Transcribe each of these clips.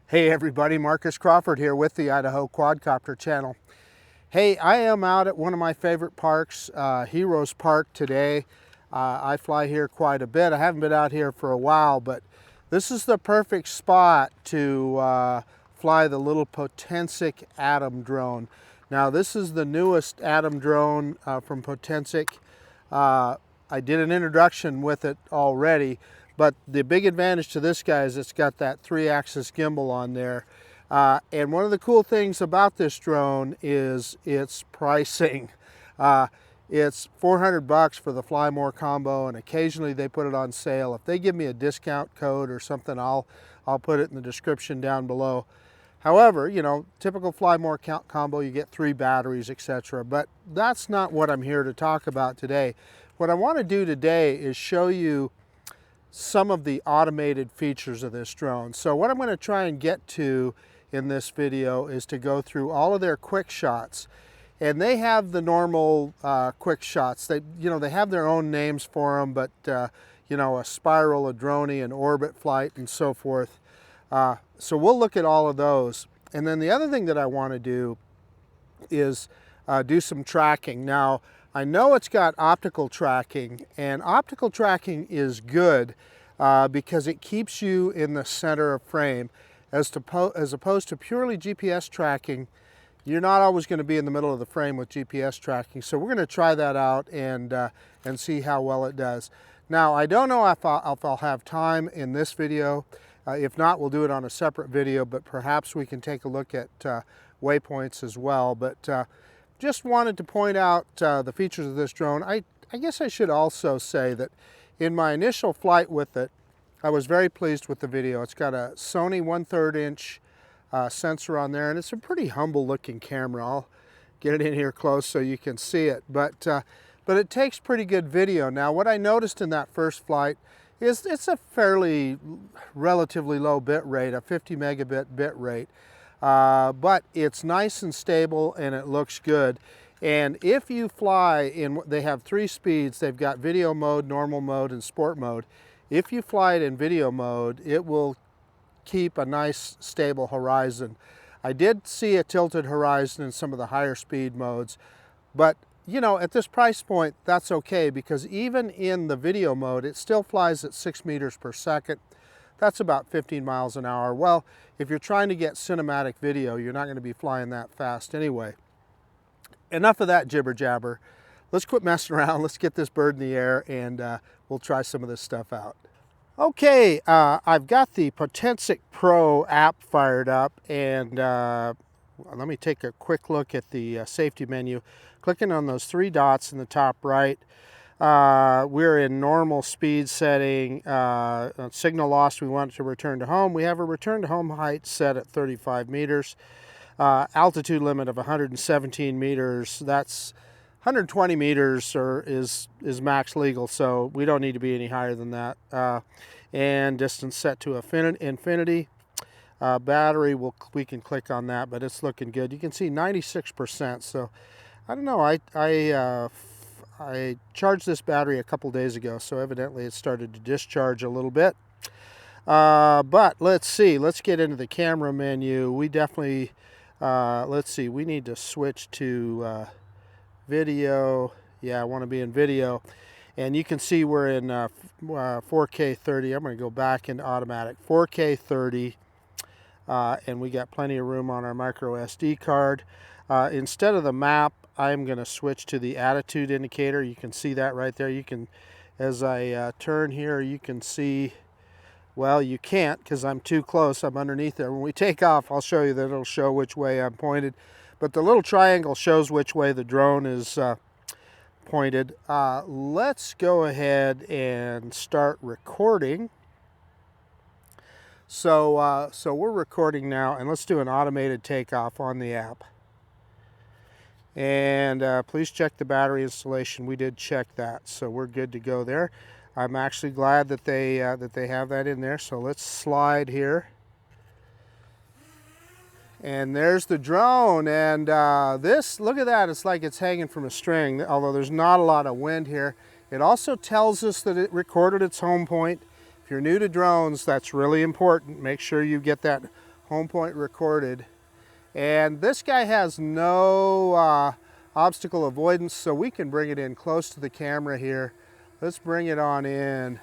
Hey everybody, Marcus Crawford here with the Idaho Quadcopter channel. Hey, I am out at one of my favorite parks, Heroes Park today. I fly here quite a bit. I haven't been out here for a while, but this is the perfect spot to fly the little Potensic Atom drone. Now this is the newest Atom drone from Potensic. I did an introduction with it already, but the big advantage to this guy is it's got that 3-axis gimbal on there. And one of the cool things about this drone is its pricing. It's $400 for the Fly More combo, and occasionally they put it on sale. If they give me a discount code or something, I'll put it in the description down below. However, you know, typical Fly More combo, you get 3 batteries, etc. But that's not what I'm here to talk about today. What I want to do today is show you some of the automated features of this drone. So what I'm going to try and get to in this video is to go through all of their QuickShots. And they have the normal QuickShots. They have their own names for them, but a spiral, a droney, an orbit flight, and so forth. So we'll look at all of those. And then the other thing that I want to do is do some tracking. Now, I know it's got optical tracking, and optical tracking is good because it keeps you in the center of frame. As opposed to purely GPS tracking, you're not always going to be in the middle of the frame with GPS tracking. So we're going to try that out and see how well it does. Now, I don't know if I'll have time in this video. If not, we'll do it on a separate video, but perhaps we can take a look at waypoints as well. But just wanted to point out the features of this drone. I guess I should also say that in my initial flight with it, I was very pleased with the video. It's got a Sony 1/3 inch sensor on there, and it's a pretty humble looking camera. I'll get it in here close so you can see it, but it takes pretty good video. Now, what I noticed in that first flight is it's a fairly relatively low bit rate, a 50 megabit bit rate. But it's nice and stable and it looks good. And if you fly in, they have 3 speeds. They've got video mode, normal mode, and sport mode. If you fly it in video mode, it will keep a nice stable horizon. I did see a tilted horizon in some of the higher speed modes, but you know, at this price point, that's okay, because even in the video mode, it still flies at 6 meters per second. That's about 15 miles an hour. Well, if you're trying to get cinematic video, you're not going to be flying that fast anyway. Enough of that jibber jabber. Let's quit messing around. Let's get this bird in the air, and we'll try some of this stuff out. Okay, I've got the Potensic Pro app fired up, and let me take a quick look at the safety menu. Clicking on those 3 dots in the top right, we're in normal speed setting. Signal lost, we want it to return to home. We have a return to home height set at 35 meters. Altitude limit of 117 meters. That's 120 meters is max legal, so we don't need to be any higher than that. And distance set to infinity. Battery, we can click on that, but it's looking good. You can see 96%. So I don't know. I charged this battery a couple days ago, so evidently it started to discharge a little bit. But let's see. Let's get into the camera menu. We definitely, let's see. We need to switch to video. Yeah, I want to be in video. And you can see we're in 4K 30. I'm going to go back into automatic 4K 30. And we got plenty of room on our micro SD card. Instead of the map, I'm going to switch to the attitude indicator. You can see that right there. You can, as I turn here, you can see, well, you can't because I'm too close. I'm underneath there. When we take off, I'll show you that it'll show which way I'm pointed. But the little triangle shows which way the drone is pointed. Let's go ahead and start recording. So we're recording now, and let's do an automated takeoff on the app. And please check the battery installation. We did check that, so we're good to go there. I'm actually glad that they have that in there. So let's slide here. And there's the drone, and this, look at that, it's like it's hanging from a string, although there's not a lot of wind here. It also tells us that it recorded its home point. If you're new to drones, that's really important. Make sure you get that home point recorded. And this guy has no obstacle avoidance, so we can bring it in close to the camera here. Let's bring it on in.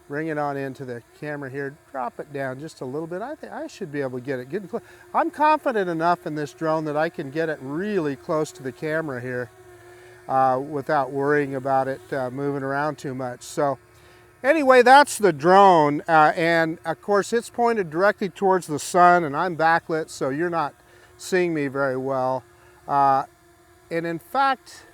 Bring it on into the camera here. Drop it down just a little bit. I think I should be able to get it getting close. I'm confident enough in this drone that I can get it really close to the camera here without worrying about it moving around too much. So anyway, that's the drone, and of course it's pointed directly towards the sun, and I'm backlit, so you're not seeing me very well. And in fact,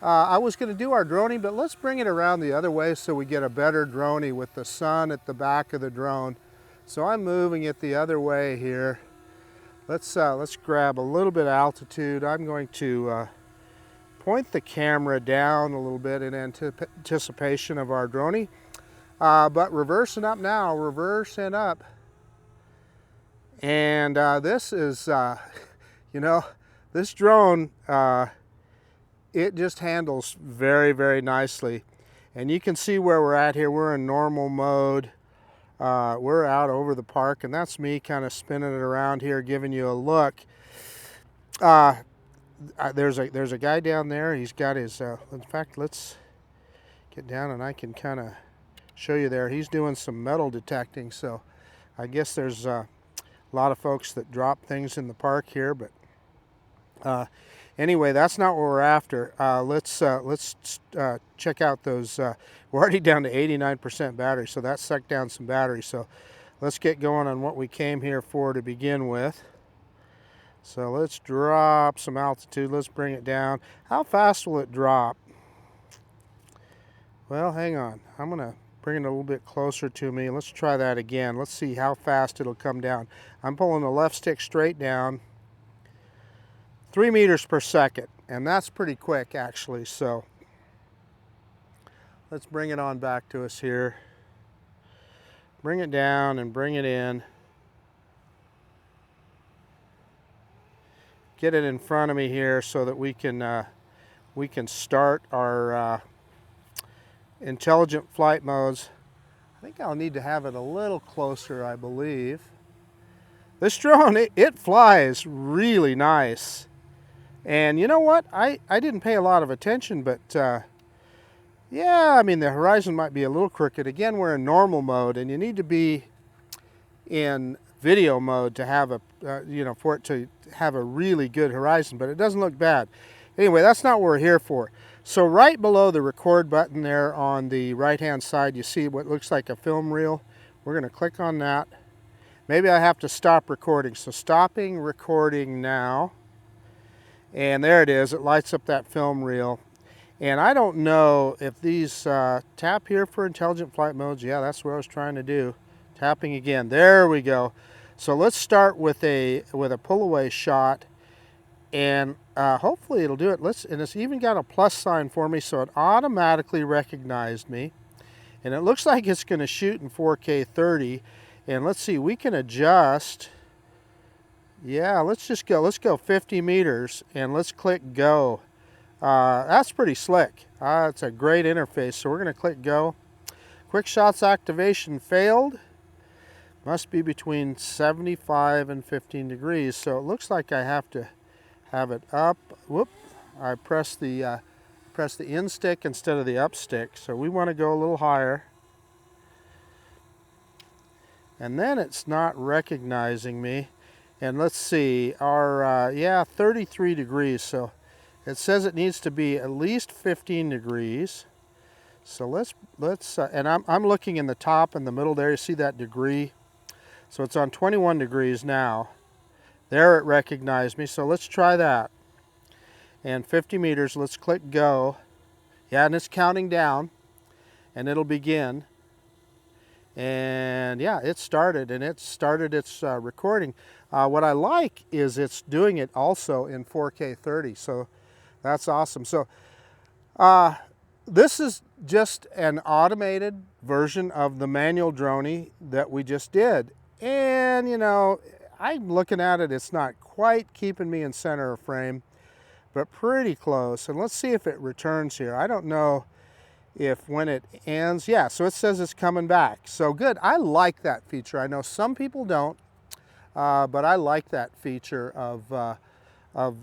I was going to do our droning, but let's bring it around the other way so we get a better droney with the sun at the back of the drone. So I'm moving it the other way here. Let's grab a little bit of altitude. I'm going to point the camera down a little bit in anticipation of our droney. But reversing up now, reversing up. And this is, you know, this drone, it just handles very, very nicely. And you can see where we're at here. We're in normal mode. We're out over the park, and that's me kind of spinning it around here, giving you a look. There's a guy down there. He's got his, in fact, let's get down and I can kind of show you there. He's doing some metal detecting, so I guess there's a lot of folks that drop things in the park here, but anyway, that's not what we're after. Let's check out those. We're already down to 89% battery, so that sucked down some battery. So let's get going on what we came here for to begin with. So let's drop some altitude. Let's bring it down. How fast will it drop? Well, hang on. I'm going to bring it a little bit closer to me. Let's try that again. Let's see how fast it'll come down. I'm pulling the left stick straight down. 3 meters per second, and that's pretty quick actually. So let's bring it on back to us here. Bring it down and bring it in. Get it in front of me here so that we can start our intelligent flight modes. I think I'll need to have it a little closer, I believe. This drone, it flies really nice. And you know what? I didn't pay a lot of attention, but yeah, I mean, the horizon might be a little crooked. Again, we're in normal mode, and you need to be in video mode to have a, you know, for it to have a really good horizon, but it doesn't look bad. Anyway, that's not what we're here for. So right below the record button there on the right-hand side, you see what looks like a film reel. We're going to click on that. Maybe I have to stop recording. So stopping recording now. And there it is. It lights up that film reel. And I don't know if these tap here for intelligent flight modes. Yeah, that's what I was trying to do. Tapping again. There we go. So let's start with a pull away shot, and hopefully it'll do it. And it's even got a plus sign for me, so it automatically recognized me. And it looks like it's going to shoot in 4K 30. And let's see, we can adjust. Yeah, let's just go. Let's go 50 meters, and let's click go. That's pretty slick. It's a great interface. So we're going to click go. QuickShots activation failed. Must be between 75 and 15 degrees. So it looks like I have to have it up. Whoop! I press the in stick instead of the up stick. So we want to go a little higher. And then it's not recognizing me. And let's see, our yeah, 33 degrees. So it says it needs to be at least 15 degrees. So let's and I'm looking in the top and the middle there. You see that degree? So it's on 21 degrees now. There it recognized me. So let's try that. And 50 meters, let's click go. Yeah, and it's counting down, and it'll begin. And yeah, it started, and it started its recording. What I like is it's doing it also in 4K 30, so that's awesome. So this is just an automated version of the manual droney that we just did. And you know, I'm looking at it, it's not quite keeping me in center of frame, but pretty close. And let's see if it returns here. I don't know if when it ends, yeah, so it says it's coming back. So good, I like that feature. I know some people don't. but I like that feature of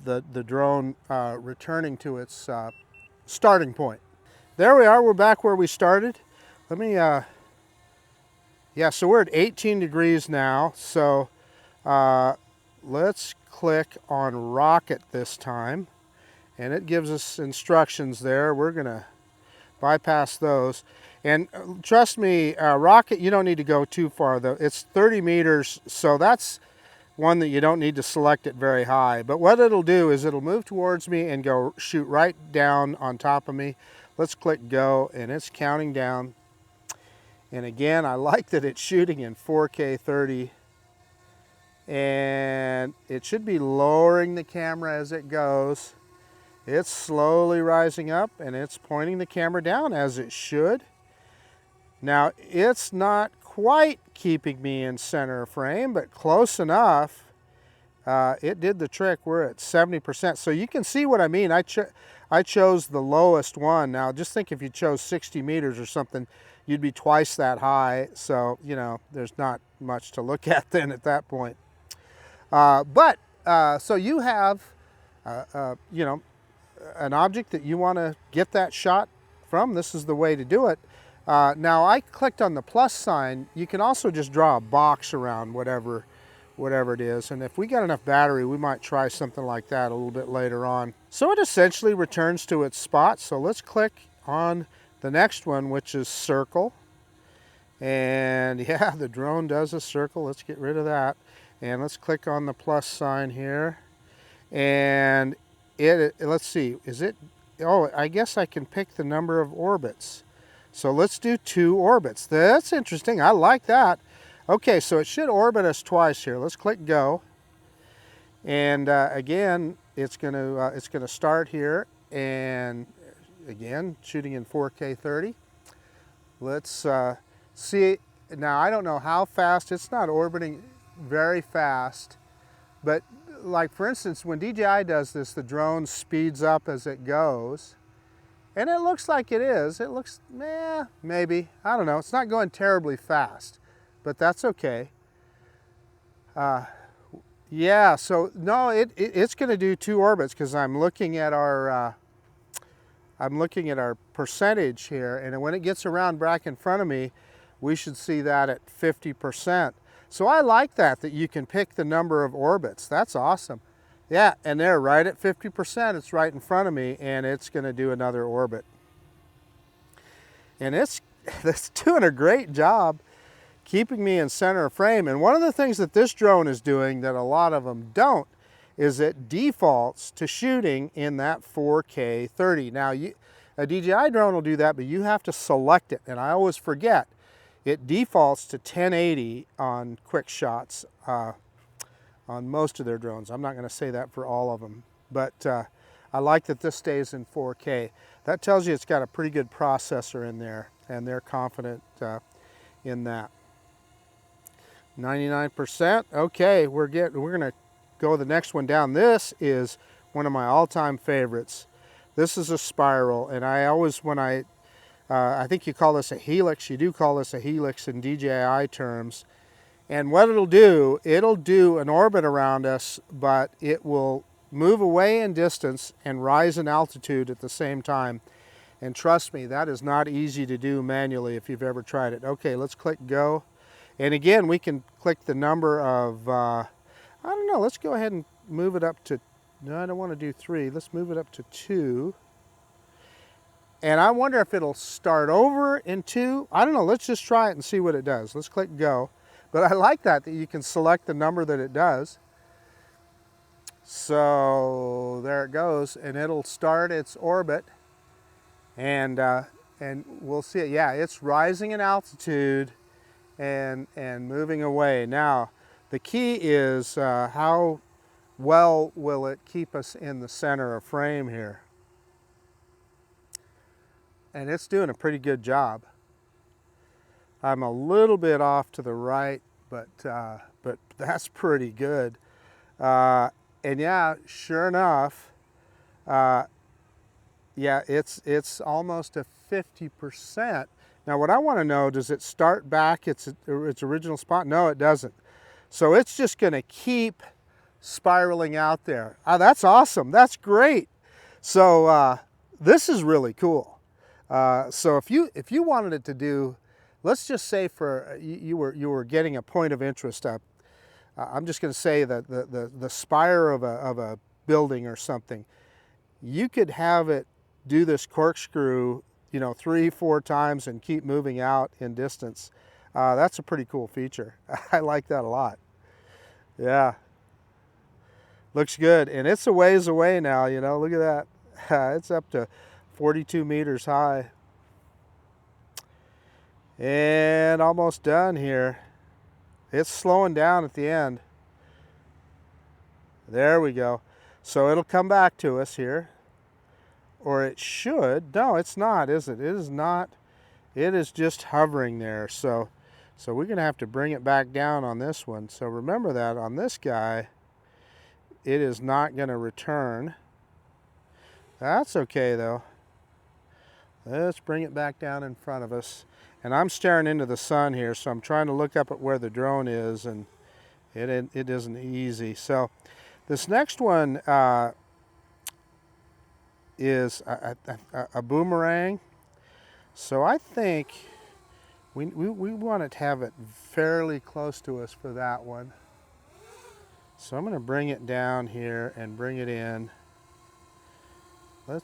the drone returning to its starting point. There we are, we're back where we started. Let me, yeah, so we're at 18 degrees now, so let's click on rocket this time, and it gives us instructions there. We're gonna bypass those. And trust me, rocket, you don't need to go too far though. It's 30 meters, so that's one that you don't need to select it very high. But what it'll do is it'll move towards me and go shoot right down on top of me. Let's click go, and it's counting down. And again, I like that it's shooting in 4K 30. And it should be lowering the camera as it goes. It's slowly rising up, and it's pointing the camera down as it should. Now, it's not quite keeping me in center of frame, but close enough. It did the trick. We're at 70%. So you can see what I mean. I chose the lowest one. Now, just think if you chose 60 meters or something, you'd be twice that high. So, you know, there's not much to look at then at that point. So you have, you know, an object that you want to get that shot from. This is the way to do it. Now I clicked on the plus sign. You can also just draw a box around whatever it is. And if we got enough battery, we might try something like that a little bit later on. So it essentially returns to its spot. So let's click on the next one, which is circle. And yeah, the drone does a circle. Let's get rid of that. And let's click on the plus sign here. And let's see, is it, oh, I guess I can pick the number of orbits. So let's do 2 orbits. That's interesting. I like that. Okay, so it should orbit us twice here. Let's click go. And again, it's gonna start here, and again, shooting in 4K 30. Let's see. Now, I don't know how fast. It's not orbiting very fast, but like for instance, when DJI does this, the drone speeds up as it goes. And it looks like it is. It looks, maybe. I don't know. It's not going terribly fast, but that's okay. Yeah, so no, it's going to do 2 orbits because I'm looking at our percentage here, and when it gets around back in front of me, we should see that at 50%. So I like that you can pick the number of orbits. That's awesome. Yeah, and they're right at 50%. It's right in front of me, and it's going to do another orbit. And it's doing a great job keeping me in center of frame. And one of the things that this drone is doing that a lot of them don't is it defaults to shooting in that 4K 30. Now, a DJI drone will do that, but you have to select it. And I always forget, it defaults to 1080 on QuickShots. On most of their drones. I'm not going to say that for all of them, but I like that this stays in 4K. That tells you it's got a pretty good processor in there, and they're confident in that. 99%. Okay, we're going to go the next one down. This is one of my all-time favorites. This is a spiral, and I always, when I think you call this a helix. You do call this a helix in DJI terms. And what it'll do an orbit around us, but it will move away in distance and rise in altitude at the same time. And trust me, that is not easy to do manually if you've ever tried it. Okay, let's click go. And again, we can click the number of, I don't know, let's go ahead and move it up to, no, I don't want to do 3. Let's move it up to 2. And I wonder if it'll start over in 2. I don't know, let's just try it and see what it does. Let's click go. But I like that you can select the number that it does. So there it goes, and it'll start its orbit, and we'll see it. Yeah, it's rising in altitude and moving away. Now, the key is how well will it keep us in the center of frame here. And it's doing a pretty good job. I'm a little bit off to the right, but that's pretty good. And yeah, sure enough, yeah, it's almost a 50%. Now, what I want to know, does it start back its original spot? No, it doesn't. So it's just going to keep spiraling out there. That's awesome. That's great. So this is really cool. So if you wanted it to do, let's just say for you were getting a point of interest up. I'm just going to say that the spire of a building or something, you could have it do this corkscrew, 3-4 times and keep moving out in distance. That's a pretty cool feature. I like that a lot. Yeah. Looks good. And it's a ways away now, look at that. It's up to 42 meters high. And almost done here. It's slowing down at the end. There we go. So it'll come back to us here. Or it should. No, it's not, is it? It is not. It is just hovering there. So we're going to have to bring it back down on this one. So remember that on this guy, it is not going to return. That's okay though. Let's bring it back down in front of us. And I'm staring into the sun here, so I'm trying to look up at where the drone is, and it isn't easy. So this next one is a boomerang. So I think we want to have it fairly close to us for that one. So I'm going to bring it down here and bring it in. I'm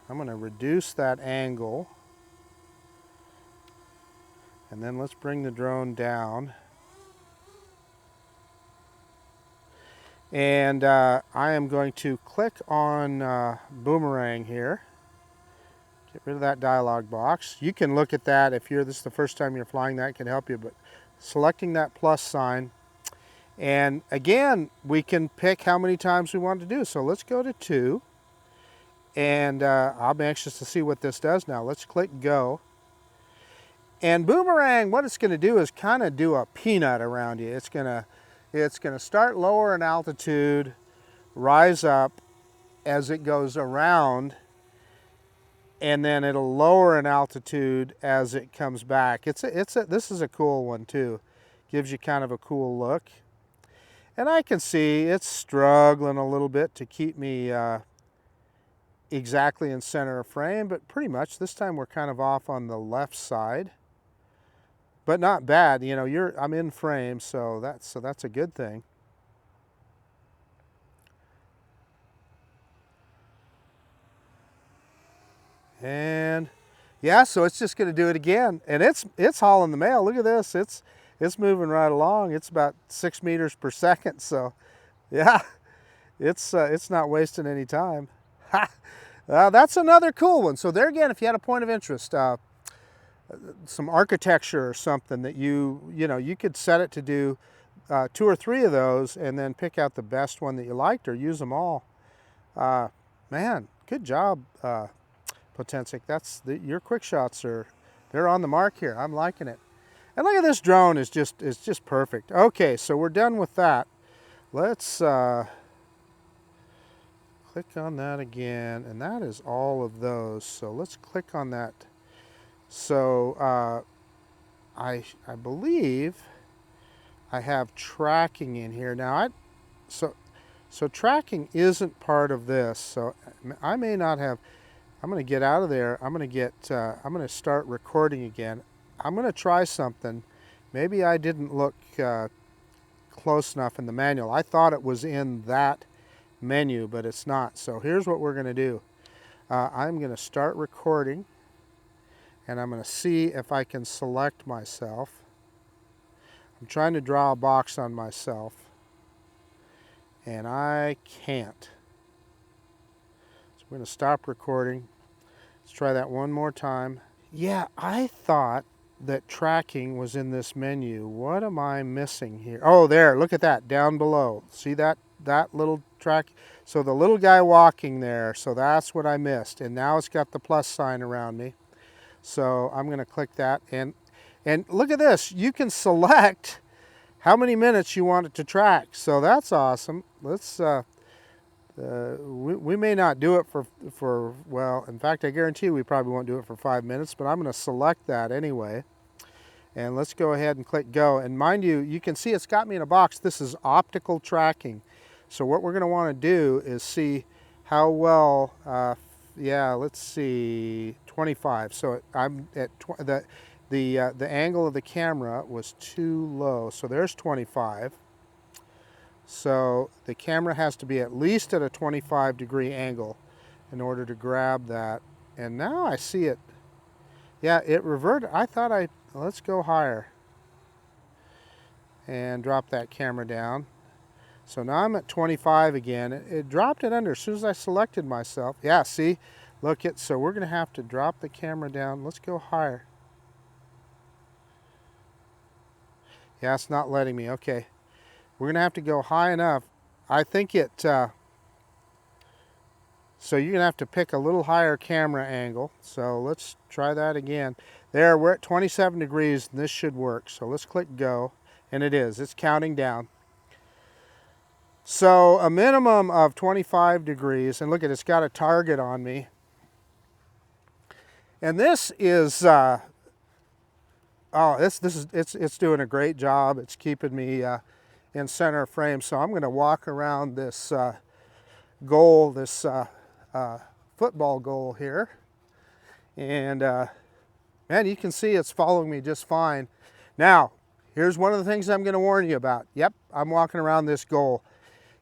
going to reduce that angle. And then let's bring the drone down. And I am going to click on boomerang here. Get rid of that dialog box. You can look at that if this is the first time you're flying, that can help you. But selecting that plus sign. And again, we can pick how many times we want to do. So let's go to 2. And I'm anxious to see what this does now. Let's click go. And boomerang, what it's going to do is kind of do a peanut around you. It's going to start lower in altitude, rise up as it goes around, and then it'll lower in altitude as it comes back. This is a cool one too. Gives you kind of a cool look. And I can see it's struggling a little bit to keep me exactly in center of frame, but pretty much this time we're kind of off on the left side. But not bad, I'm in frame, so that's a good thing. And yeah, so it's just going to do it again, and it's hauling the mail. Look at this, it's moving right along. It's about 6 meters per second, so yeah, it's not wasting any time. That's another cool one. So there again, if you had a point of interest, some architecture or something that you could set it to do 2 or 3 of those and then pick out the best one that you liked or use them all. Man, good job, Potensic. Your QuickShots they're on the mark here. I'm liking it. And look at this drone, is just perfect. Okay, so we're done with that. Let's click on that again, and that is all of those. So let's click on that. So I believe I have tracking in here now. So tracking isn't part of this. So I may not have. I'm going to get out of there. I'm going to start recording again. I'm going to try something. Maybe I didn't look close enough in the manual. I thought it was in that menu, but it's not. So here's what we're going to do. I'm going to start recording. And I'm going to see if I can select myself. I'm trying to draw a box on myself, and I can't. So I'm going to stop recording. Let's try that one more time. Yeah, I thought that tracking was in this menu. What am I missing here? Oh, there, look at that, down below. See that little track? So the little guy walking there, so that's what I missed. And now it's got the plus sign around me. So I'm going to click that, and look at this. You can select how many minutes you want it to track. So that's awesome. Let's we may not do it for well, in fact, I guarantee we probably won't do it for 5 minutes, but I'm going to select that anyway. And let's go ahead and click go. And mind you, you can see it's got me in a box. This is optical tracking. So what we're going to want to do is see how well, yeah, let's see, 25. So I'm at the angle of the camera was too low. So there's 25. So the camera has to be at least at a 25-degree angle in order to grab that. And now I see it. Yeah, it reverted. Let's go higher and drop that camera down. So now I'm at 25 again. It dropped it under as soon as I selected myself. Yeah, see, look it. So we're going to have to drop the camera down. Let's go higher. Yeah, it's not letting me. Okay, we're going to have to go high enough. I think it, so you're going to have to pick a little higher camera angle. So let's try that again. There, we're at 27 degrees, and this should work. So let's click go, and it is. It's counting down. So a minimum of 25 degrees, and look at it's got a target on me. And this is, it's doing a great job. It's keeping me in center frame. So I'm going to walk around this goal, this football goal here, and man, you can see it's following me just fine. Now, here's one of the things I'm going to warn you about. Yep, I'm walking around this goal.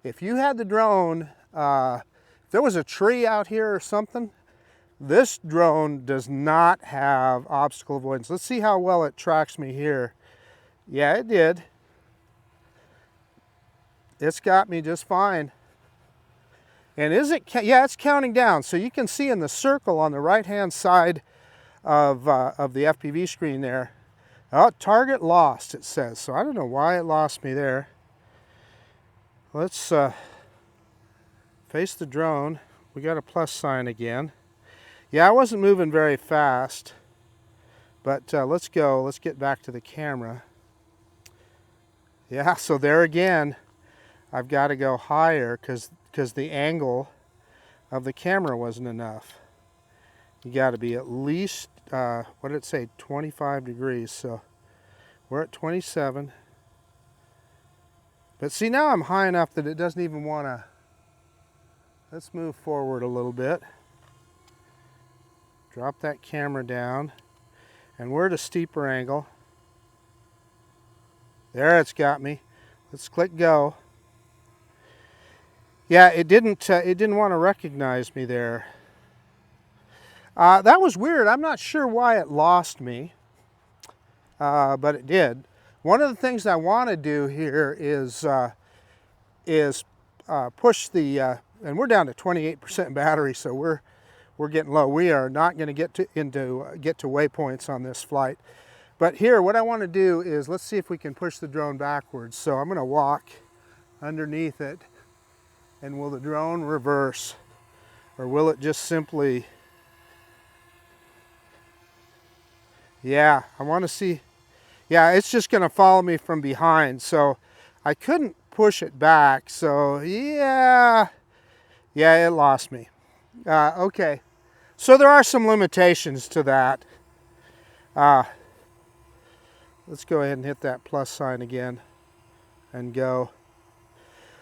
If you had the drone, if there was a tree out here or something, this drone does not have obstacle avoidance. Let's see how well it tracks me here. Yeah, it did. It's got me just fine. And is it? Yeah, it's counting down. So you can see in the circle on the right-hand side of the FPV screen there, oh, target lost, it says. So I don't know why it lost me there. Let's face the drone. We got a plus sign again. Yeah, I wasn't moving very fast, but let's go. Let's get back to the camera. Yeah, so there again, I've got to go higher because the angle of the camera wasn't enough. You got to be at least, what did it say, 25 degrees. So we're at 27. But see, now I'm high enough that it doesn't even want to. Let's move forward a little bit. Drop that camera down. And we're at a steeper angle. There, it's got me. Let's click go. Yeah, it didn't want to recognize me there. That was weird. I'm not sure why it lost me, but it did. One of the things I want to do here is push the, and we're down to 28% battery, so we're getting low. We are not going to get to waypoints on this flight. But here, what I want to do is let's see if we can push the drone backwards. So I'm going to walk underneath it, and will the drone reverse, or will it just simply? Yeah, I want to see. Yeah, it's just going to follow me from behind. So I couldn't push it back. So yeah, it lost me. Okay, so there are some limitations to that. Let's go ahead and hit that plus sign again and go.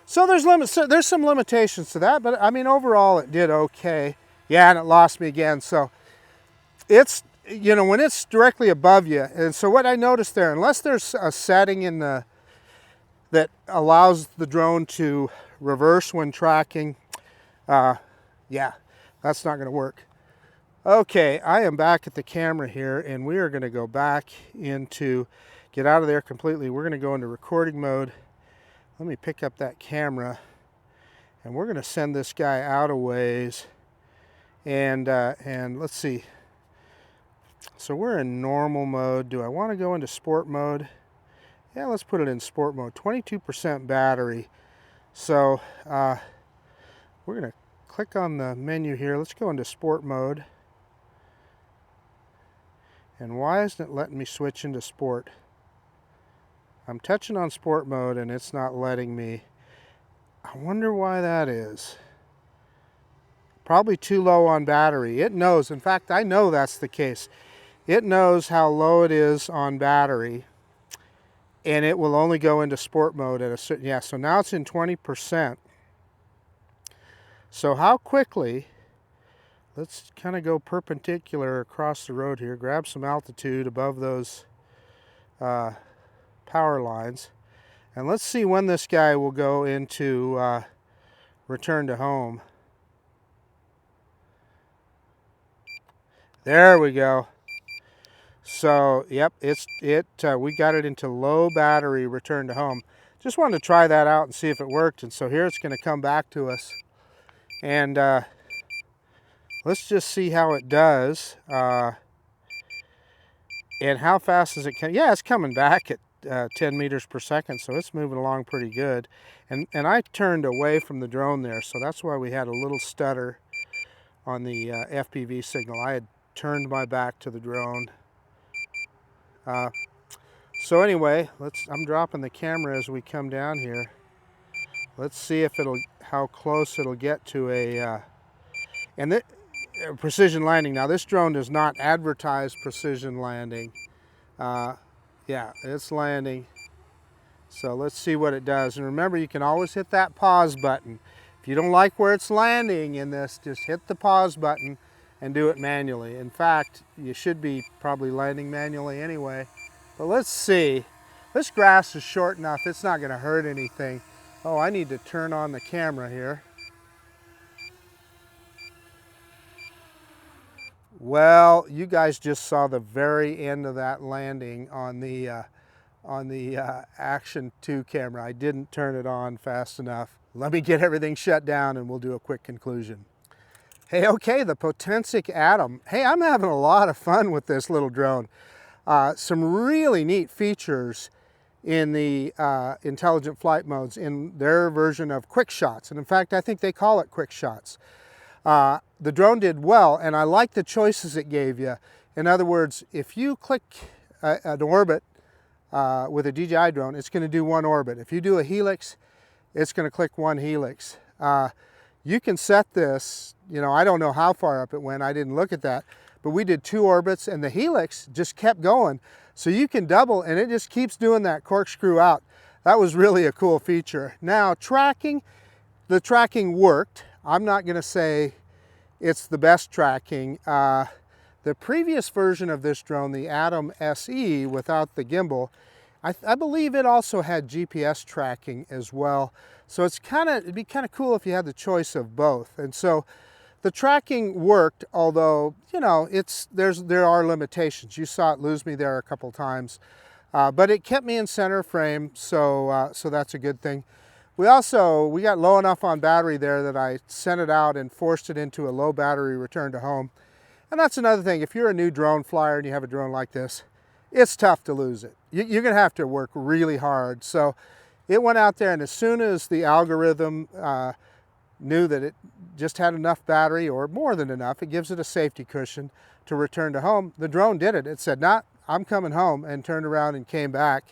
So there's some limitations to that, but I mean overall it did okay. Yeah, and it lost me again. So it's, you know, when it's directly above you, and so what I noticed there, unless there's a setting in the that allows the drone to reverse when tracking, yeah, that's not going to work. Okay, I am back at the camera here, and we are going to go back into, get out of there completely. We're going to go into recording mode. Let me pick up that camera, and we're going to send this guy out a ways, and let's see. So we're in normal mode. Do I want to go into sport mode? Yeah, let's put it in sport mode. 22% battery. So we're going to click on the menu here. Let's go into sport mode. And why isn't it letting me switch into sport? I'm touching on sport mode and it's not letting me. I wonder why that is. Probably too low on battery. It knows. In fact, I know that's the case. it knows how low it is on battery, and it will only go into sport mode at a certain, yeah, so now it's in 20%. So how quickly, let's kind of go perpendicular across the road here, grab some altitude above those power lines, and let's see when this guy will go into return to home. There we go. So, yep, we got it into low battery return to home. Just wanted to try that out and see if it worked. And so here it's going to come back to us. And let's just see how it does. And how fast is it? Yeah, it's coming back at 10 meters per second. So it's moving along pretty good. And I turned away from the drone there. So that's why we had a little stutter on the FPV signal. I had turned my back to the drone. So anyway, I'm dropping the camera as we come down here. Let's see if how close it'll get to a precision landing. Now this drone does not advertise precision landing. Yeah, it's landing. So let's see what it does. And remember, you can always hit that pause button. If you don't like where it's landing in this, just hit the pause button and do it manually. In fact, you should be probably landing manually anyway. But let's see. This grass is short enough, it's not going to hurt anything. Oh, I need to turn on the camera here. Well, you guys just saw the very end of that landing on the Action 2 camera. I didn't turn it on fast enough. Let me get everything shut down and we'll do a quick conclusion. Hey, okay, the Potensic Atom. Hey, I'm having a lot of fun with this little drone. Some really neat features in the intelligent flight modes in their version of QuickShots. And in fact, I think they call it QuickShots. The drone did well, and I like the choices it gave you. In other words, if you click an orbit with a DJI drone, it's going to do one orbit. If you do a helix, it's going to click one helix. You can set this, you know, I don't know how far up it went, I didn't look at that, but we did 2 orbits and the helix just kept going. So you can double and it just keeps doing that corkscrew out. That was really a cool feature. Now tracking, the tracking worked. I'm not going to say it's the best tracking. The previous version of this drone, the Atom SE without the gimbal, I believe it also had GPS tracking as well. So it'd be kind of cool if you had the choice of both. And so the tracking worked, although, you know, there are limitations. You saw it lose me there a couple times, but it kept me in center frame, so that's a good thing. We got low enough on battery there that I sent it out and forced it into a low battery return to home. And that's another thing. If you're a new drone flyer and you have a drone like this, it's tough to lose it. You're going to have to work really hard. So it went out there, and as soon as the algorithm knew that it just had enough battery, or more than enough, it gives it a safety cushion to return to home. The drone did it. It said, "Nah, I'm coming home," and turned around and came back.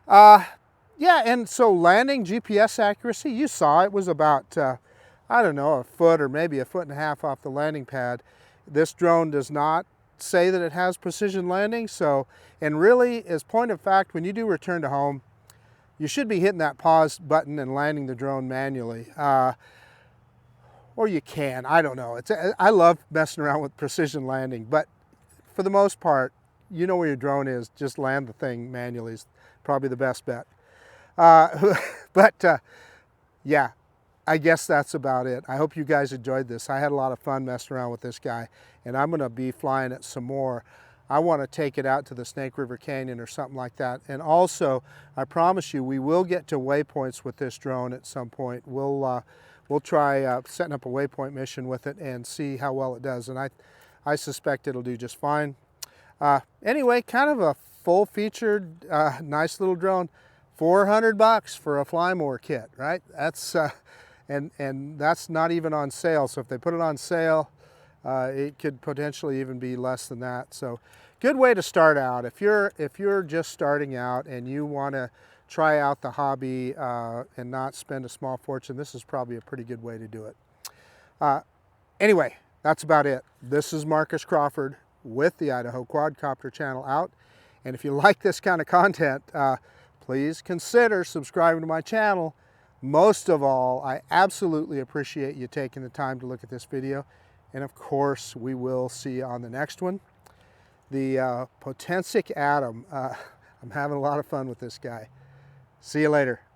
Yeah, and so landing GPS accuracy, you saw it was about, I don't know, a foot or maybe a foot and a half off the landing pad. This drone does not say that it has precision landing. So, and really, as point of fact, when you do return to home, you should be hitting that pause button and landing the drone manually. Or you can, I don't know. I love messing around with precision landing, but for the most part, you know where your drone is, just land the thing manually is probably the best bet. Yeah, I guess that's about it. I hope you guys enjoyed this. I had a lot of fun messing around with this guy, and I'm going to be flying it some more. I want to take it out to the Snake River Canyon or something like that. And also, I promise you, we will get to waypoints with this drone at some point. We'll try setting up a waypoint mission with it and see how well it does. And I suspect it'll do just fine. Anyway, kind of a full-featured, nice little drone. $400 for a Fly More kit, right? That's and that's not even on sale. So if they put it on sale, it could potentially even be less than that. So good way to start out. If you're just starting out and you want to try out the hobby and not spend a small fortune, this is probably a pretty good way to do it. Anyway, that's about it. This is Marcus Crawford with the Idaho Quadcopter channel out. And if you like this kind of content, please consider subscribing to my channel. Most of all, I absolutely appreciate you taking the time to look at this video. And of course, we will see you on the next one. The Potensic Atom. I'm having a lot of fun with this guy. See you later.